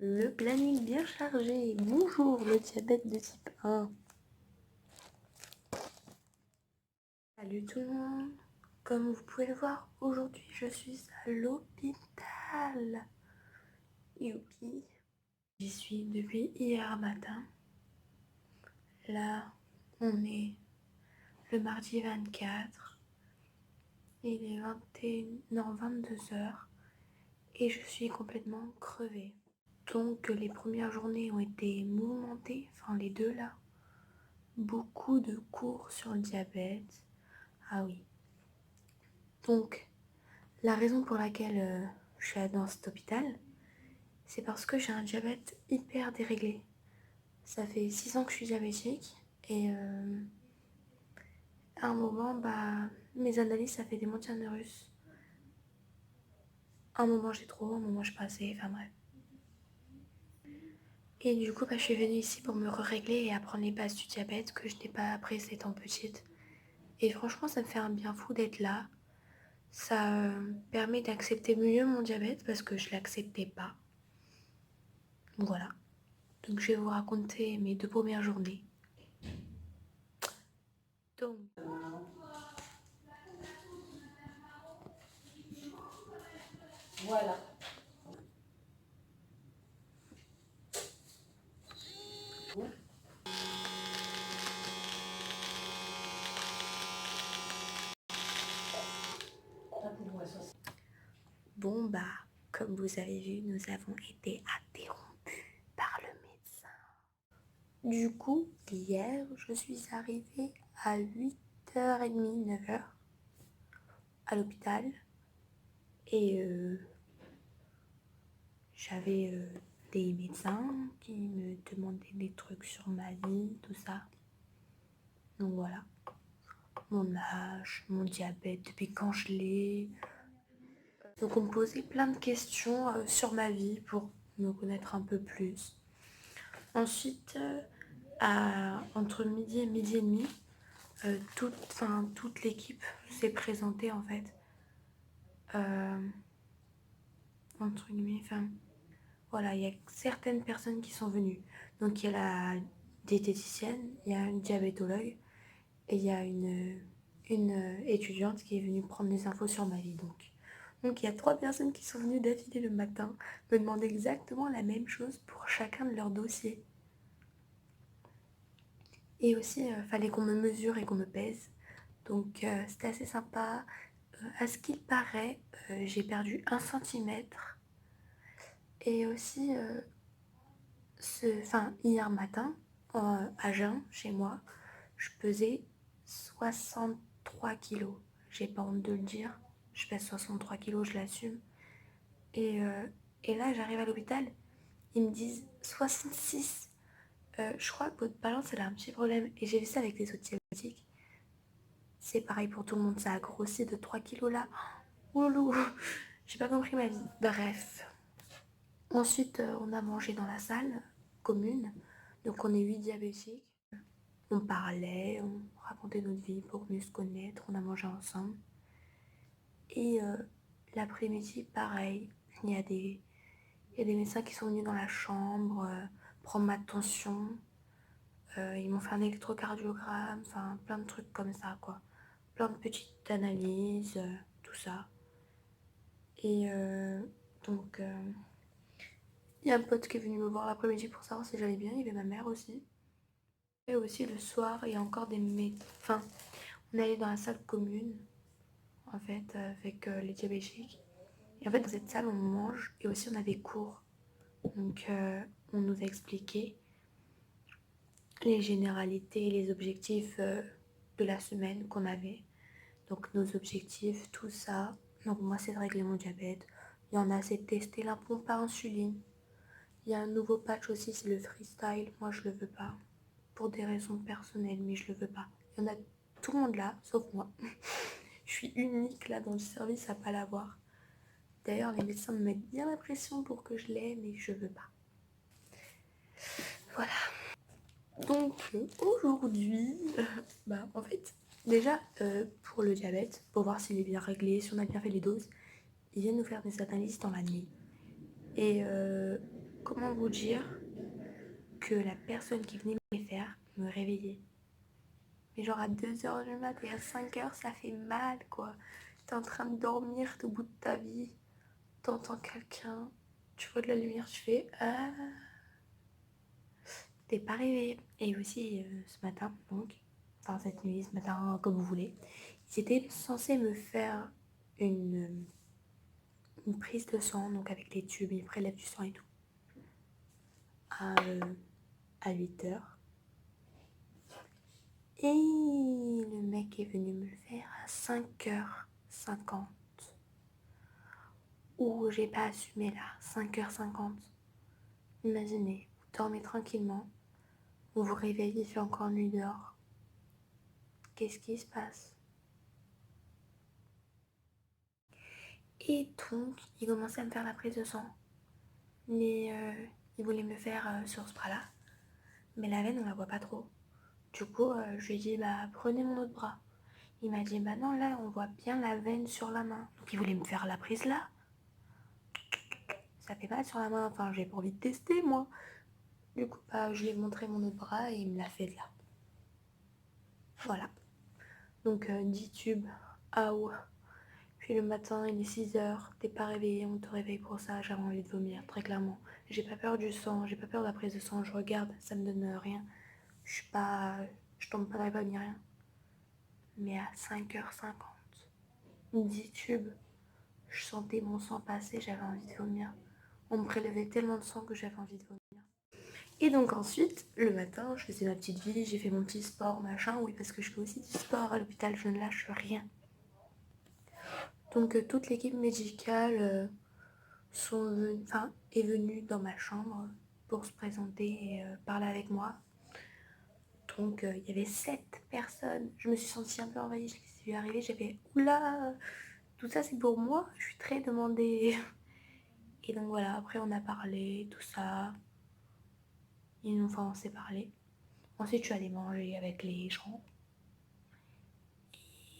Le planning bien chargé. Bonjour, le diabète de type 1. Salut tout le monde. Comme vous pouvez le voir, aujourd'hui je suis à l'hôpital. Youpi. J'y suis depuis hier matin. Là, on est le mardi 24. Il est 22h. Et je suis complètement crevée. Donc les premières journées ont été mouvementées, enfin les deux là. Beaucoup de cours sur le diabète. Ah oui. Donc, la raison pour laquelle je suis dans cet hôpital, c'est parce que j'ai un diabète hyper déréglé. Ça fait 6 ans que je suis diabétique et à un moment, mes analyses, ça fait des montagnes russes. Un moment j'ai trop, un moment je pas assez, enfin bref. Et du coup, je suis venue ici pour me régler et apprendre les bases du diabète que je n'ai pas apprises étant petite. Et franchement, ça me fait un bien fou d'être là. Ça permet d'accepter mieux mon diabète parce que je l'acceptais pas. Donc voilà. Donc je vais vous raconter mes 2 premières journées. Donc voilà. Bon comme vous avez vu, nous avons été interrompus par le médecin. Du coup, hier, je suis arrivée à 8h30, 9h à l'hôpital. Et j'avais des médecins qui me demandaient des trucs sur ma vie, tout ça. Donc voilà. Mon âge, mon diabète, depuis quand je l'ai. Donc on me posait plein de questions sur ma vie pour me connaître un peu plus. Ensuite, entre midi et midi et demi, toute l'équipe s'est présentée en fait. Entre guillemets, voilà, il y a certaines personnes qui sont venues. Donc il y a la diététicienne, il y a un diabétologue et il y a une étudiante qui est venue prendre des infos sur ma vie. Donc il y a 3 personnes qui sont venues d'affilée le matin me demander exactement la même chose pour chacun de leurs dossiers. Et aussi, fallait qu'on me mesure et qu'on me pèse. Donc c'était assez sympa. À ce qu'il paraît, j'ai perdu 1 centimètre. Et aussi, hier matin, à jeun, chez moi, je pesais 63 kilos. J'ai pas honte de le dire. Je pèse 63 kilos, je l'assume. Et là, j'arrive à l'hôpital, ils me disent 66. Je crois que votre balance, elle a un petit problème. Et j'ai vu ça avec les autres diabétiques. C'est pareil pour tout le monde, ça a grossi de 3 kilos là. Oulou, j'ai pas compris ma vie. Bref. Ensuite, on a mangé dans la salle commune. Donc on est 8 diabétiques. On parlait, on racontait notre vie pour mieux se connaître. On a mangé ensemble. Et l'après-midi, pareil. Il y a des médecins qui sont venus dans la chambre prendre ma tension. Ils m'ont fait un électrocardiogramme. Enfin, plein de trucs comme ça, quoi. Plein de petites analyses, tout ça. Et donc, il y a un pote qui est venu me voir l'après-midi pour savoir si j'allais bien. Il y avait ma mère aussi. Et aussi le soir, il y a encore des médecins. On est allé dans la salle commune, en fait, avec les diabétiques. Et en fait, dans cette salle, on mange et aussi on a des cours. Donc, on nous a expliqué les généralités et les objectifs de la semaine qu'on avait. Donc, nos objectifs, tout ça. Donc, moi, c'est de régler mon diabète. Il y en a, c'est de tester la pompe à insuline. Il y a un nouveau patch aussi, c'est le freestyle. Moi, je le veux pas. Pour des raisons personnelles, mais je le veux pas. Il y en a tout le monde là, sauf moi. Je suis unique là dans le service à pas l'avoir. D'ailleurs, les médecins me mettent bien la pression pour que je l'aie, mais je veux pas. Voilà. Donc aujourd'hui, en fait, déjà pour le diabète, pour voir s'il est bien réglé, si on a bien fait les doses, ils viennent nous faire des analyses dans la nuit. Et comment vous dire que la personne qui venait me les faire me réveillait. Mais genre à 2h du mat et à 5h, ça fait mal quoi. T'es en train de dormir, t'es au bout de ta vie, t'entends quelqu'un, tu vois de la lumière, tu fais ah, t'es pas réveillé. Et aussi ce matin, donc, enfin cette nuit, ce matin, comme vous voulez, ils étaient censés me faire une, une prise de sang, donc avec les tubes, ils prélèvent du sang et tout, à 8h. Et le mec est venu me le faire à 5h50. Ouh, j'ai pas assumé là, 5h50. Imaginez, vous dormez tranquillement, vous vous réveillez, il fait encore nuit dehors. Qu'est-ce qui se passe? Et donc, il commençait à me faire la prise de sang. Mais il voulait me le faire sur ce bras-là. Mais la veine, on la voit pas trop. Du coup, je lui ai dit, bah prenez mon autre bras. Il m'a dit, bah non, là, on voit bien la veine sur la main. Donc il voulait me faire la prise là. Ça fait mal sur la main, enfin j'ai pas envie de tester moi. Du coup, bah, je lui ai montré mon autre bras et il me l'a fait de là. Voilà. Donc 10 tubes. Ah ouais. Puis le matin, il est 6h, t'es pas réveillé, on te réveille pour ça, j'avais envie de vomir, très clairement. J'ai pas peur du sang, j'ai pas peur de la prise de sang, je regarde, ça me donne rien. Je suis pas. Je tombe pas dans les pommes ni rien. Mais à 5h50, 10 tubes, je sentais mon sang passer, j'avais envie de vomir. On me prélevait tellement de sang que j'avais envie de vomir. Et donc ensuite, le matin, je faisais ma petite vie, j'ai fait mon petit sport, machin, oui, parce que je fais aussi du sport à l'hôpital, je ne lâche rien. Donc toute l'équipe médicale est venue dans ma chambre pour se présenter et parler avec moi. Donc il y avait 7 personnes. Je me suis sentie un peu envahie, je les ai vu arriver, j'ai fait oula, tout ça c'est pour moi, je suis très demandée. Et donc voilà, après on a parlé, tout ça. Enfin on s'est parlé. Ensuite je suis allée manger avec les gens.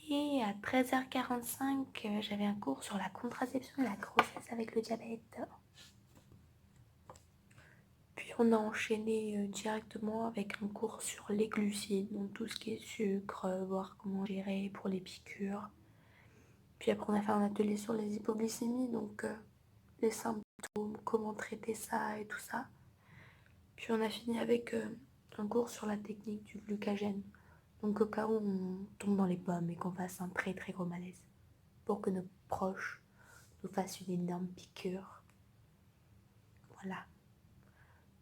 Et à 13h45, j'avais un cours sur la contraception et la grossesse avec le diabète. Puis on a enchaîné directement avec un cours sur les glucides, donc tout ce qui est sucre, voir comment gérer pour les piqûres. Puis après on a fait un atelier sur les hypoglycémies, donc les symptômes, comment traiter ça et tout ça. Puis on a fini avec un cours sur la technique du glucagène. Donc au cas où on tombe dans les pommes et qu'on fasse un très très gros malaise. Pour que nos proches nous fassent une énorme piqûre. Voilà.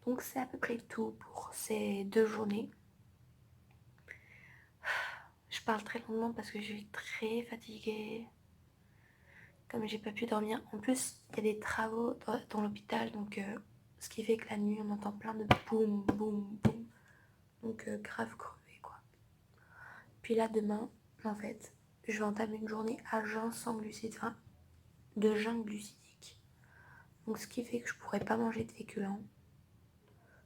Donc c'est à peu près tout pour ces 2 journées. Je parle très longuement parce que je suis très fatiguée. Comme j'ai pas pu dormir. En plus, il y a des travaux dans l'hôpital. Donc ce qui fait que la nuit, on entend plein de boum, boum, boum. Donc grave crevé quoi. Puis là, demain, en fait, je vais entamer une journée à jeun sans glucides. Enfin, de jeûne glucidique. Donc ce qui fait que je pourrais pas manger de féculents.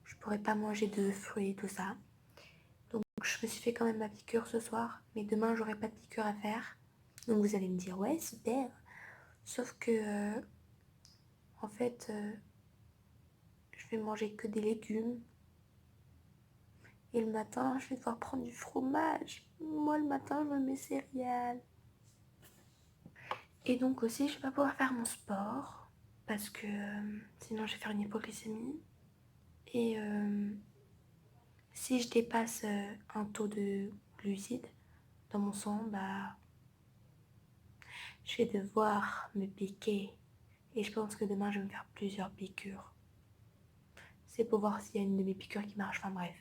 Je pourrais pas manger de fruits, tout ça. Donc je me suis fait quand même ma piqûre ce soir, mais demain j'aurai pas de piqûre à faire. Donc vous allez me dire ouais super. Sauf que en fait je vais manger que des légumes. Et le matin je vais devoir prendre du fromage. Moi le matin je me mets céréales. Et donc aussi je vais pas pouvoir faire mon sport. Parce que sinon je vais faire une hypoglycémie. Et si je dépasse un taux de glucides dans mon sang, bah je vais devoir me piquer. Et je pense que demain, je vais me faire plusieurs piqûres. C'est pour voir s'il y a une de mes piqûres qui marche. Enfin bref.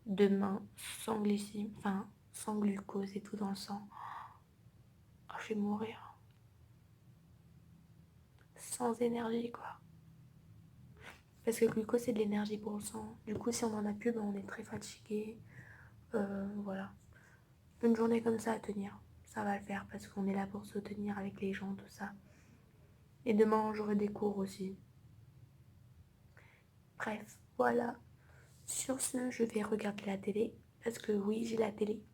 Demain, sans glycémie, enfin, sans glucose et tout dans le sang. Oh, je vais mourir. Sans énergie, quoi. Parce que le glucose, c'est de l'énergie pour le sang. Du coup, si on en a plus, ben, on est très fatigué. Voilà. Une journée comme ça à tenir. Ça va le faire parce qu'on est là pour se tenir avec les gens, tout ça. Et demain, j'aurai des cours aussi. Bref, voilà. Sur ce, je vais regarder la télé. Parce que oui, j'ai la télé.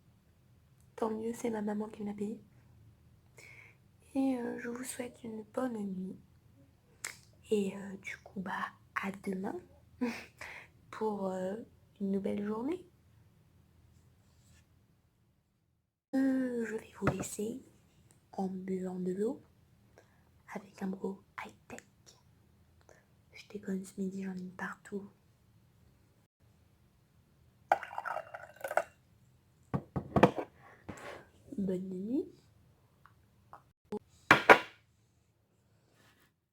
Tant mieux, c'est ma maman qui me l'a payé. Et je vous souhaite une bonne nuit. Et du coup, bah, à demain pour une nouvelle journée. Je vais vous laisser en buvant de l'eau avec un gros high-tech. Je déconne, ce midi, j'en ai mis partout. Bonne nuit.